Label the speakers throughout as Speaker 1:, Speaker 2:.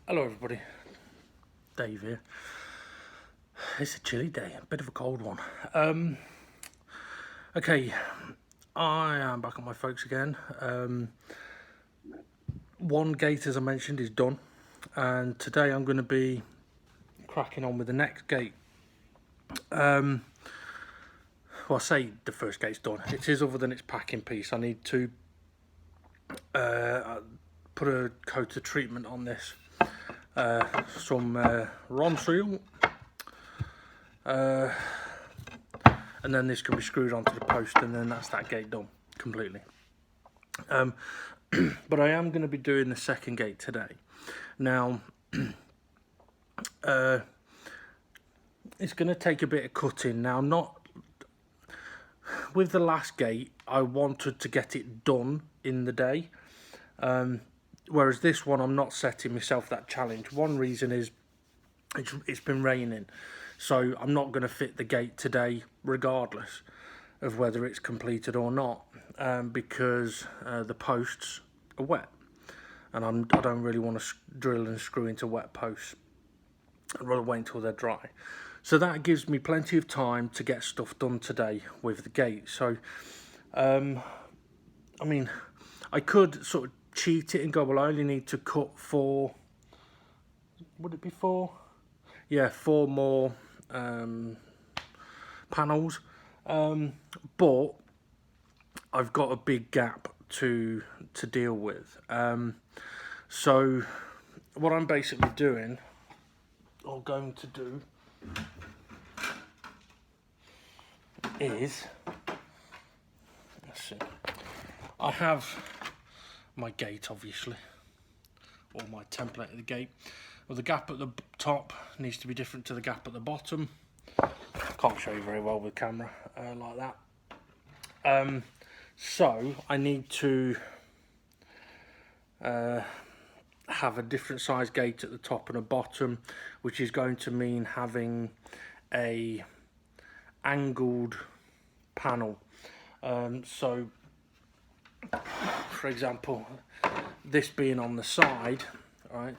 Speaker 1: Hello everybody, Dave here. It's a chilly day, a bit of a cold one. Okay, I am back on my folks again. One gate, as I mentioned, is done, and today I'm going to be cracking on with the next gate. Well, I say the first gate's done. It is, other than its packing piece. I need to put a coat of treatment on this. Some Ronseal, and then this can be screwed onto the post, and then that's that gate done completely. But I am going to be doing the second gate today. Now, it's going to take a bit of cutting. Now, not with the last gate, I wanted to get it done in the day. Whereas this one, I'm not setting myself that challenge. One reason is it's been raining, so I'm not going to fit the gate today regardless of whether it's completed or not, because the posts are wet, and I don't really want to drill and screw into wet posts. I'd rather wait until they're dry. So that gives me plenty of time to get stuff done today with the gate. So, I mean, I could sort of cheat it and go, well, I only need to cut four, would it be four? Yeah, four more panels. But I've got a big gap to deal with. So what I'm basically doing, or going to do, is, let's see, I have my gate, obviously, or my template of the gate. Well, the gap at the top needs to be different to the gap at the bottom. Can't show you very well with camera like that. So I need to have a different size gate at the top and a bottom, which is going to mean having a angled panel. So for example, this being on the side, right,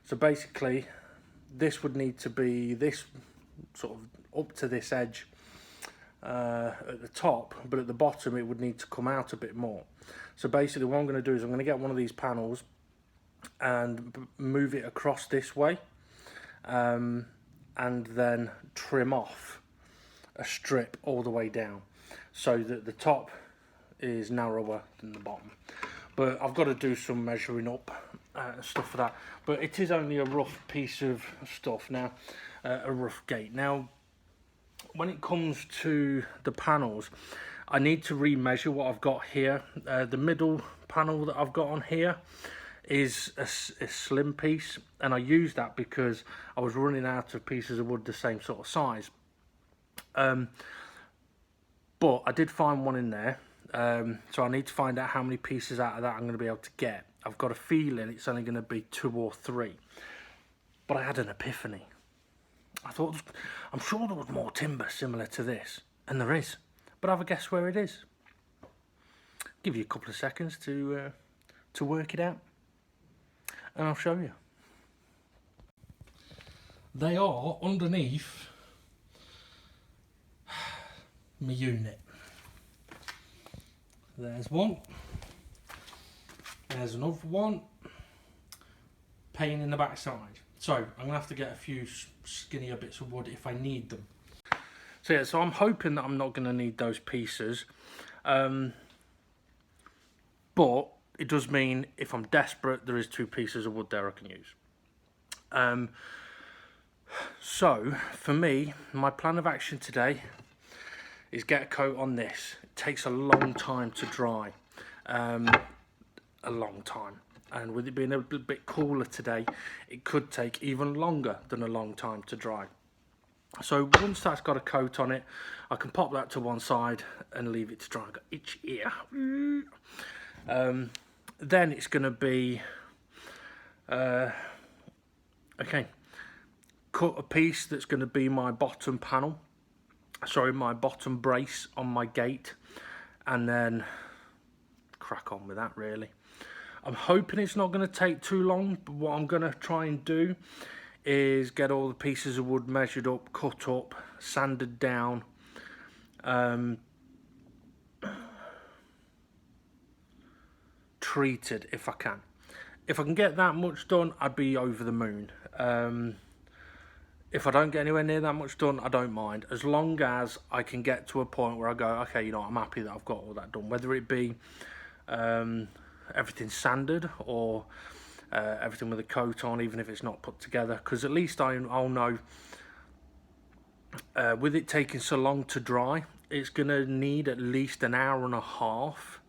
Speaker 1: so basically this would need to be this sort of up to this edge at the top, but at the bottom it would need to come out a bit more. So basically what I'm going to do is I'm going to get one of these panels and move it across this way, and then trim off a strip all the way down so that the top is narrower than the bottom. But I've got to do some measuring up stuff for that, but it is only a rough piece of stuff now, a rough gate. Now when it comes to the panels, I need to re-measure what I've got here. The middle panel that I've got on here is a slim piece, and I used that because I was running out of pieces of wood the same sort of size. But I did find one in there, so I need to find out how many pieces out of that I'm going to be able to get. I've got a feeling it's only going to be 2 or 3, but I had an epiphany. I thought, I'm sure there was more timber similar to this, and there is, but have a guess where it is. Give you a couple of seconds to work it out, and I'll show you. They are underneath my unit. There's one, there's another one, pain in the backside. So I'm going to have to get a few skinnier bits of wood if I need them. So yeah, so I'm hoping that I'm not going to need those pieces, but it does mean if I'm desperate, there is 2 pieces of wood there I can use. So for me, my plan of action today is get a coat on this. It takes a long time to dry, a long time. And with it being a bit cooler today, it could take even longer than a long time to dry. So once that's got a coat on it, I can pop that to one side and leave it to dry. I've got itch ear. Then it's going to be, okay, cut a piece that's going to be my bottom panel. Sorry, my bottom brace on my gate, and then crack on with that really. I'm hoping it's not going to take too long, but what I'm going to try and do is get all the pieces of wood measured up, cut up, sanded down, treated if I can. If I can get that much done, I'd be over the moon. If I don't get anywhere near that much done, I don't mind, as long as I can get to a point where I go, okay, you know, I'm happy that I've got all that done, whether it be everything sanded or everything with a coat on, even if it's not put together, because at least I'll know with it taking so long to dry, it's gonna need at least an hour and a half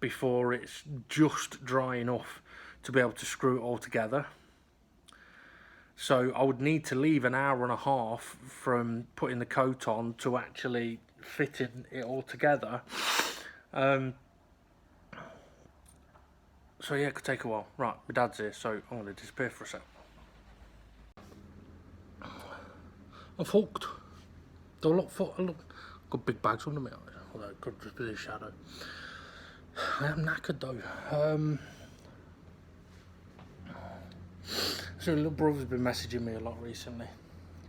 Speaker 1: before it's just dry enough to be able to screw it all together. So I would need to leave an hour and a half from putting the coat on to actually fitting it all together. So yeah, it could take a while. Right, my dad's here, so I'm going to disappear for a sec. I've hooked. Look, got big bags under me, although it could just be the shadow. I am knackered though. So little brother's been messaging me a lot recently.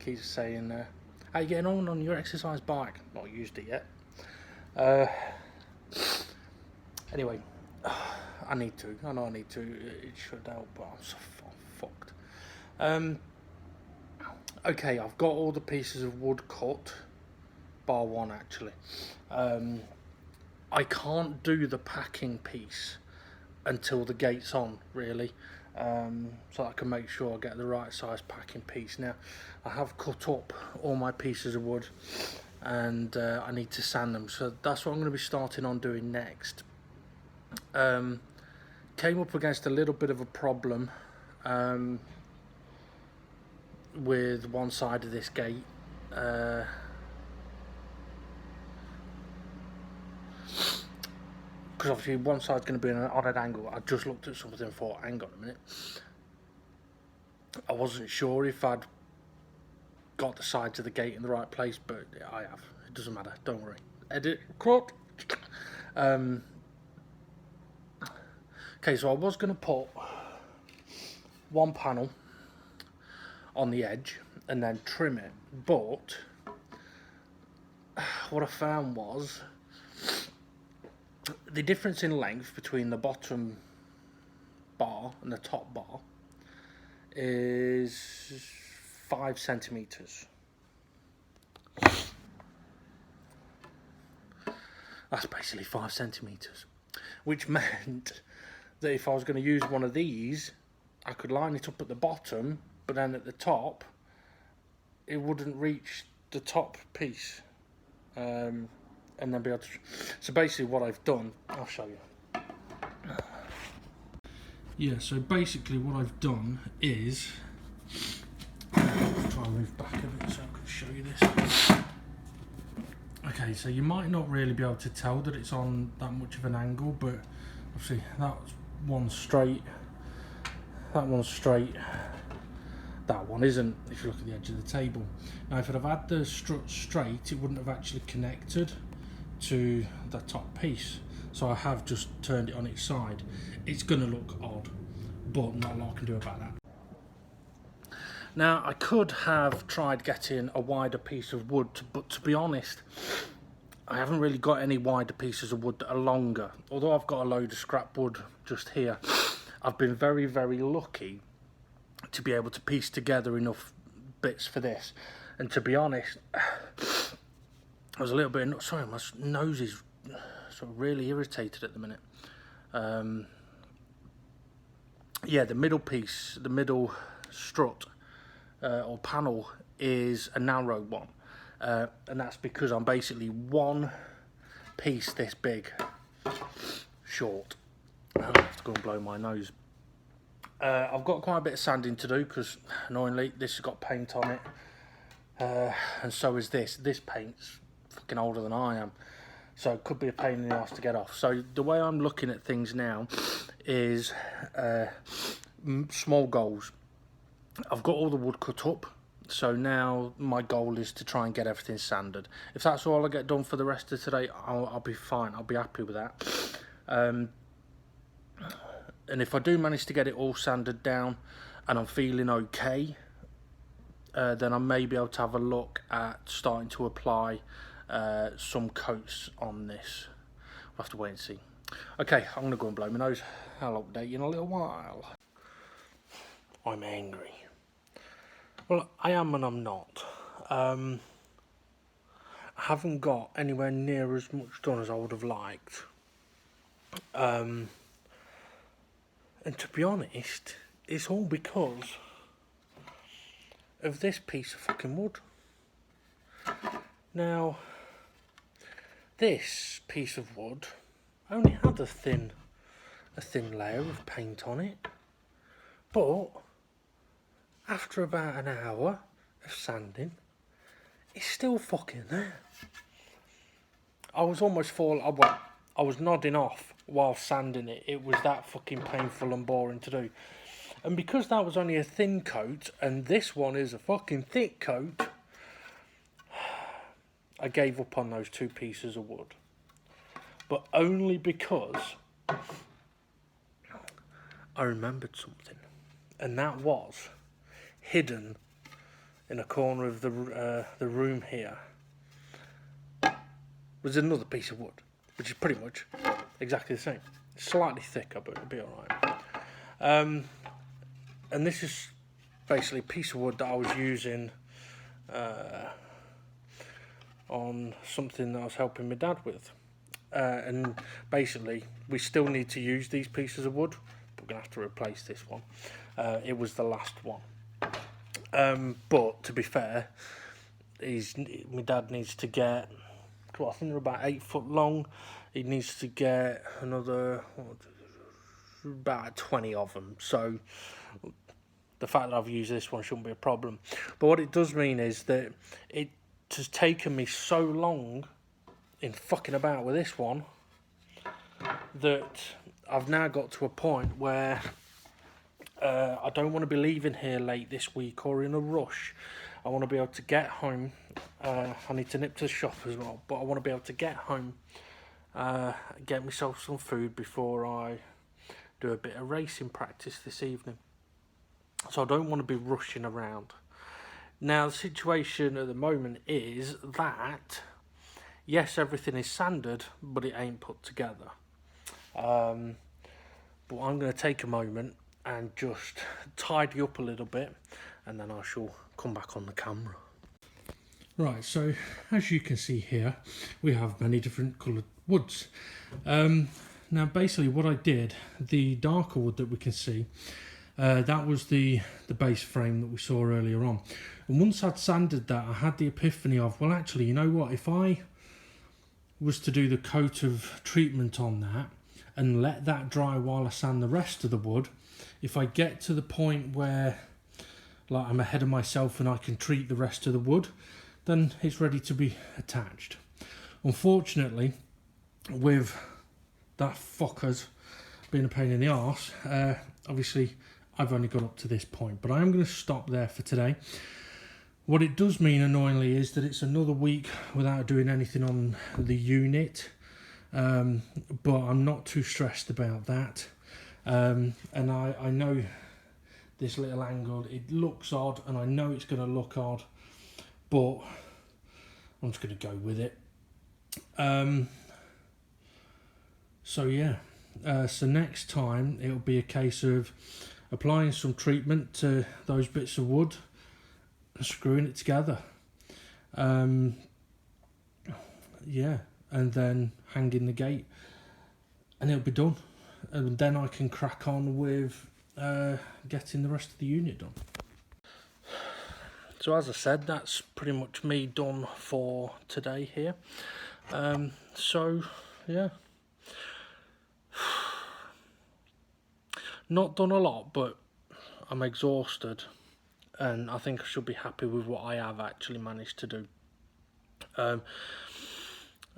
Speaker 1: He's saying, how you getting on your exercise bike? Not used it yet. Anyway, I need to. I know I need to. It should help, but I'm so fucked. Okay, I've got all the pieces of wood cut, bar one actually. I can't do the packing piece until the gate's on, really. So I can make sure I get the right size packing piece. Now, I have cut up all my pieces of wood and I need to sand them. So that's what I'm going to be starting on doing next. Came up against a little bit of a problem with one side of this gate. Because obviously one side's going to be on an angle. I just looked at something and thought, hang on a minute. I wasn't sure if I'd got the sides of the gate in the right place, but I have. It doesn't matter, don't worry. Edit, cut. Okay, so I was going to put one panel on the edge and then trim it, but what I found was the difference in length between the bottom bar and the top bar is 5 centimeters. That's basically 5 centimeters, which meant that if I was going to use one of these, I could line it up at the bottom, but then at the top it wouldn't reach the top piece, and then be able to. So basically what I've done, I'll show you. Yeah, so basically what I've done is, I'll try and move back a bit so I can show you this. Okay, so you might not really be able to tell that it's on that much of an angle, but obviously that's one straight, that one's straight, that one isn't, if you look at the edge of the table. Now if I'd have had the strut straight, it wouldn't have actually connected to the top piece, so I have just turned it on its side. It's going to look odd, but not a lot I can do about that. Now I could have tried getting a wider piece of wood, but to be honest, I haven't really got any wider pieces of wood that are longer. Although I've got a load of scrap wood just here, I've been very, very lucky to be able to piece together enough bits for this. And to be honest, I was a little bit, sorry, my nose is sort of really irritated at the minute. Yeah, the middle piece, the middle strut or panel is a narrow one. And that's because I'm basically one piece this big short. I have to go and blow my nose. I've got quite a bit of sanding to do because annoyingly this has got paint on it, and so is this. This paint's fucking older than I am, so it could be a pain in the ass to get off. So the way I'm looking at things now is small goals. I've got all the wood cut up, so now my goal is to try and get everything sanded. If that's all I get done for the rest of today, I'll be fine. I'll be happy with that. And if I do manage to get it all sanded down and I'm feeling okay, then I may be able to have a look at starting to apply some coats on this. We'll have to wait and see. Okay, I'm going to go and blow my nose. I'll update you in a little while. I'm angry. Well, I am and I'm not. I haven't got anywhere near as much done as I would have liked. And to be honest, it's all because of this piece of fucking wood. Now, this piece of wood only had a thin layer of paint on it, but after about an hour of sanding, it's still fucking there. I was almost I was nodding off while sanding it. It was that fucking painful and boring to do. And because that was only a thin coat and this one is a fucking thick coat, I gave up on those two pieces of wood. But only because I remembered something. And that was hidden in a corner of the room here was another piece of wood, which is pretty much exactly the same. Slightly thicker, but it'll be alright. And this is basically a piece of wood that I was using on something that I was helping my dad with. And basically, we still need to use these pieces of wood. We're going to have to replace this one. It was the last one. But to be fair, my dad needs to get, I think they're about 8 foot long. He needs to get another, about 20 of them. So the fact that I've used this one shouldn't be a problem. But what it does mean is that it has taken me so long in fucking about with this one that I've now got to a point where I don't want to be leaving here late this week or in a rush. I want to be able to get home. I need to nip to the shop as well, but I want to be able to get home, get myself some food before I do a bit of racing practice this evening. So I don't want to be rushing around. Now, the situation at the moment is that, yes, everything is sanded, but it ain't put together. But I'm going to take a moment and just tidy up a little bit, and then I shall come back on the camera. Right, so as you can see here, we have many different coloured woods. Now, basically what I did, the darker wood that we can see, that was the base frame that we saw earlier on. And once I'd sanded that, I had the epiphany of, well, actually, you know what? If I was to do the coat of treatment on that and let that dry while I sand the rest of the wood, if I get to the point where like I'm ahead of myself and I can treat the rest of the wood, then it's ready to be attached. Unfortunately, with that fucker's being a pain in the arse, obviously I've only got up to this point, but I am going to stop there for today. What it does mean, annoyingly, is that it's another week without doing anything on the unit, but I'm not too stressed about that. And I know this little angle, it looks odd, and I know it's going to look odd, but I'm just going to go with it. So yeah, so next time it'll be a case of applying some treatment to those bits of wood and screwing it together. Yeah, and then hanging the gate, and it'll be done. And then I can crack on with getting the rest of the unit done. So as I said, that's pretty much me done for today here. So yeah, not done a lot, but I'm exhausted, and I think I should be happy with what I have actually managed to do. I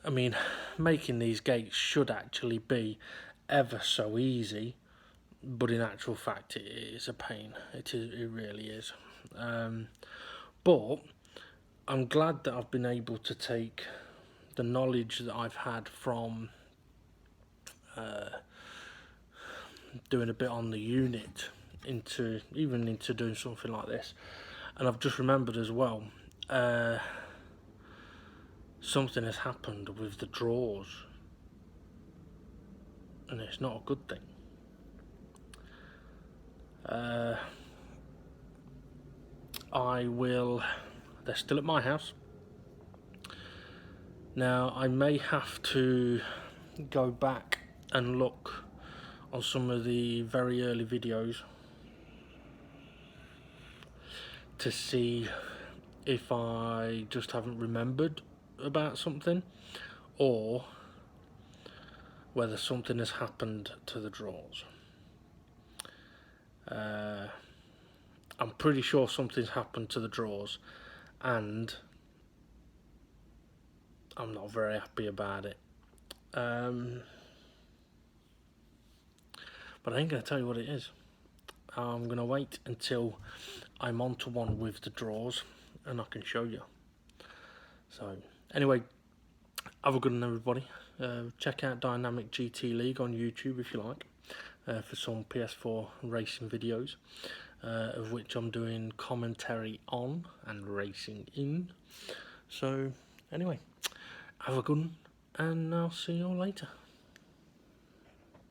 Speaker 1: mean, making these gates should actually be ever so easy, but in actual fact it is a pain. It really is. But I'm glad that I've been able to take the knowledge that I've had from doing a bit on the unit into doing something like this. And I've just remembered as well, something has happened with the drawers, and it's not a good thing. They're still at my house. Now I may have to go back and look on some of the very early videos to see if I just haven't remembered about something, or whether something has happened to the drawers. I'm pretty sure something's happened to the drawers, and I'm not very happy about it. But I ain't going to tell you what it is. I'm going to wait until I'm onto one with the drawers and I can show you. So anyway, have a good one, everybody. Check out Dynamic GT League on YouTube if you like, for some PS4 racing videos, of which I'm doing commentary on and racing in. So anyway, have a good one, and I'll see you all later.